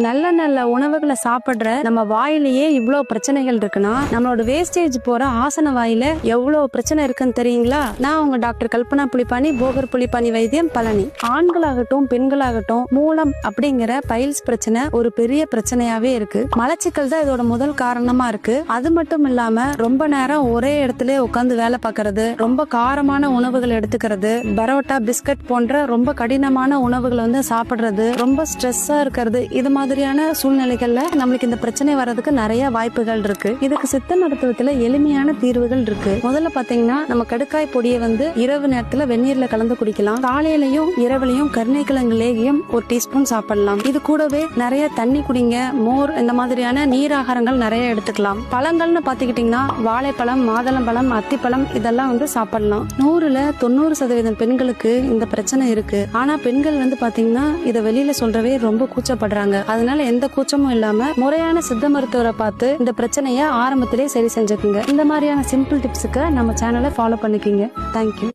நல்ல நல்ல உணவுகளை சாப்பிடுற நம்ம வாயிலேயே இவ்வளவு பிரச்சனைகள் இருக்குன்னா நம்மளோட வேஸ்டேஜ் போற ஆசன வாயில எவ்வளவு பிரச்சனை இருக்குன்னு தெரியுங்களா? நான் உங்க டாக்டர் கல்பனா புலிப்பாணி, போகர் புலிப்பாணி வைத்தியம், பழனி. ஆண்களாகட்டும் பெண்களாகட்டும் மூலம் அப்படிங்கிற பைல்ஸ் பிரச்சனை ஒரு பெரிய பிரச்சனையாவே இருக்கு. மலச்சிக்கல் தான் இதோட முதல் காரணமா இருக்கு. அது மட்டும் இல்லாம ரொம்ப நேரம் ஒரே இடத்துல உட்காந்து வேலை பார்க்கறது, ரொம்ப காரமான உணவுகள் எடுத்துக்கிறது, பரோட்டா பிஸ்கட் போன்ற ரொம்ப கடினமான உணவுகளை சாப்பிடுறது, ரொம்ப ஸ்ட்ரெஸ்ஸா இருக்கிறது, இது மாதிரியான சூழ்நிலைகள்ல நம்மளுக்கு இந்த பிரச்சனை வர்றதுக்கு நிறைய வாய்ப்புகள் இருக்கு. இதுக்கு சித்த மருத்துவத்துல எளிமையான தீர்வுகள் இருக்கு. முதல்ல பாத்தீங்கன்னா நம்ம கடுக்காய் பொடியை இரவு நேரத்துல வெந்நீர்ல கலந்து குடிக்கலாம். காலையிலையும் இரவுலையும் கருணைக்கிழங்கு லேகியம் ஒரு டீஸ்பூன் சாப்பிடலாம். இது கூடவே நிறைய தண்ணி குடிங்க, மோர், இந்த மாதிரியான நீராகாரங்கள் நிறைய எடுத்துக்கலாம். பழங்கள்னு பாத்துக்கிட்டீங்கன்னா வாழைப்பழம், மாதுளம்பழம், அத்திப்பழம் இதெல்லாம் சாப்பிடலாம். 100% பெண்களுக்கு இந்த பிரச்சனை இருக்கு. ஆனா பெண்கள் பாத்தீங்கன்னா இதை வெளியில சொல்றவே ரொம்ப கூச்சப்படுறாங்க. அதனால எந்த கூச்சமும் இல்லாம முறையான சித்த மருத்துவரை பார்த்து இந்த பிரச்சனைய ஆரம்பத்திலே சரி செஞ்சுக்குங்க. இந்த மாதிரியான சிம்பிள் டிப்ஸுக்கு நம்ம சேனலை ஃபாலோ பண்ணிக்கோங்க. தேங்க்யூ.